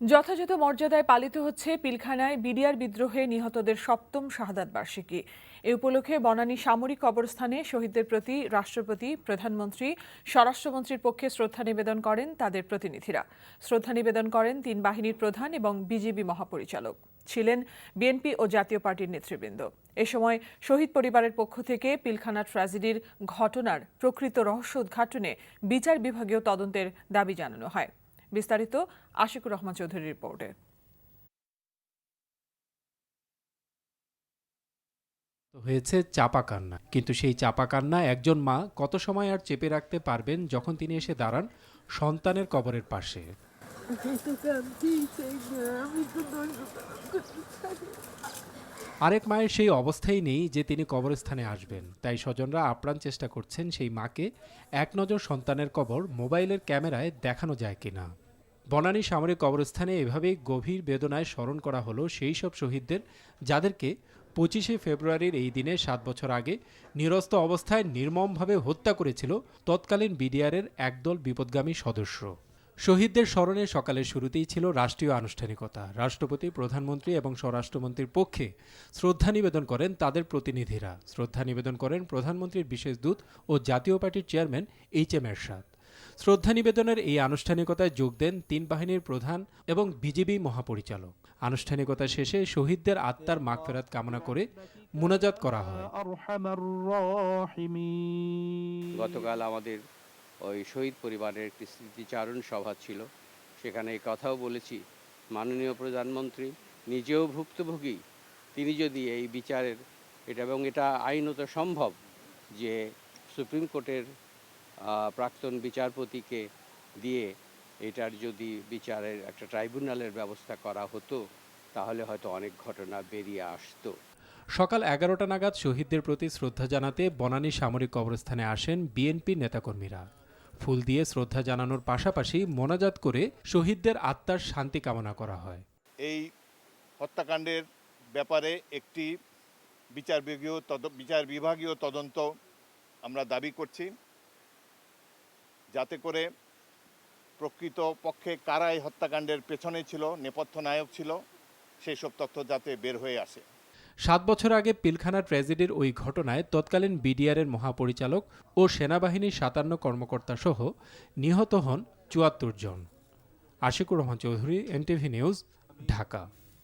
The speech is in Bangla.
যথাযথ মর্যাদায় পালিত হচ্ছে পিলখানায় বিডিআর বিদ্রোহে নিহতদের ৭ম শাহাদাত বার্ষিকী। এ উপলক্ষে বনানী সামরিক কবরস্থানে শহীদদের প্রতি রাষ্ট্রপতি, প্রধানমন্ত্রী, স্বরাষ্ট্রমন্ত্রীর পক্ষে শ্রদ্ধা নিবেদন করেন তাদের প্রতিনিধিরা। শ্রদ্ধা নিবেদন করেন ৩ বাহিনীর প্রধান এবং বিজিবি মহাপরিচালক। ছিলেন বিএনপি ও জাতীয় পার্টির নেতৃবৃন্দ। এ সময় শহীদ পরিবারের পক্ষ থেকে পিলখানা ট্র্যাজেডির ঘটনার প্রকৃত রহস্য উদ্ঘাটনে বিচার বিভাগীয় তদন্তের দাবি জানানো হয়। বিস্তারিত আশিকুর রহমান চৌধুরীর রিপোর্টে। হয়েছে চাপা কান্না, কিন্তু সেই চাপা কান্না একজন মা কত সময় আর চেপে রাখতে পারবেন যখন তিনি এসে দাঁড়ান সন্তানের কবরের পাশে। আরেক মায়ের সেই অবস্থাই নেই যে তিনি কবরস্থানে আসবেন, তাই স্বজনরা আপ্রাণ চেষ্টা করছেন সেই মাকে এক নজর সন্তানের কবর মোবাইলের ক্যামেরায় দেখানো যায় কিনা। বনানী সামরিক কবরস্থানে এভাবেই গভীর বেদনায় স্মরণ করা হলো সেই সব শহীদদের যাদেরকে 25শে ফেব্রুয়ারির এই দিনে 7 বছর আগে নিরস্ত অবস্থায় নির্মমভাবে হত্যা করেছিল তৎকালীন বিডিআরের একদল বিপদগামী সদস্য। শহীদদের স্মরণে সকালের শুরুতেই ছিল রাষ্ট্রীয় আনুষ্ঠানিকতা। রাষ্ট্রপতি, প্রধানমন্ত্রী এবং স্বরাষ্ট্রমন্ত্রীর পক্ষে শ্রদ্ধা নিবেদন করেন তাদের প্রতিনিধিরা। শ্রদ্ধা নিবেদন করেন প্রধানমন্ত্রীর বিশেষ দূত ও জাতীয় পার্টির চেয়ারম্যান এইচ.এম. এরশাদ। শ্রদ্ধা নিবেদনের এই আনুষ্ঠানিকতায় যোগ দেন 3 বাহিনীর প্রধান এবং বিজিবি মহাপরিচালক। আনুষ্ঠানিকতা শেষে শহীদদের আত্মার মাগফিরাত কামনা করে মুনাজাত করা হয়। গতকাল আমাদের ওই শহীদ পরিবারের একটি স্মৃতিচারণ সভা ছিল, সেখানে এই কথাও বলেছি, মাননীয় প্রধানমন্ত্রী নিজেও ভুক্তভোগী, তিনি যদি এই বিচারের এটা আইনত সম্ভব যে সুপ্রিম কোর্টের প্রাক্তন বিচারপতিকে দিয়ে এটার যদি বিচারের একটা ট্রাইব্যুনালের ব্যবস্থা করা হতো তাহলে হয়তো অনেক ঘটনা বেরিয়ে আসতো। সকাল 11টা নাগাদ শহীদদের প্রতি শ্রদ্ধা জানাতে বনানী সামরিক কবরস্থানে আসেন বিএনপি নেতাকর্মীরা। ফুল দিয়ে শ্রদ্ধা জানানোর পাশাপাশি মোনাজাত করে শহীদদের আত্মার শান্তি কামনা করা হয়। এই হত্যাকাণ্ডের ব্যাপারে একটি বিচার বিভাগীয় তদন্ত আমরা দাবি করছি, যাতে করে প্রকৃত পক্ষে কারা এই হত্যাকাণ্ডের পেছনে ছিল, নেপথ্য নায়ক ছিল, সেই সব তথ্য যাতে বের হয়ে আসে। 7 বছর আগে পিলখানা ট্র্যাজেডির ওই ঘটনায় তৎকালীন বিডিআরের মহাপরিচালক ও সেনাবাহিনীর 57 কর্মকর্তা সহ নিহত হন 74 জন। Ashikur Rahman Chowdhury, NTV news, Dhaka.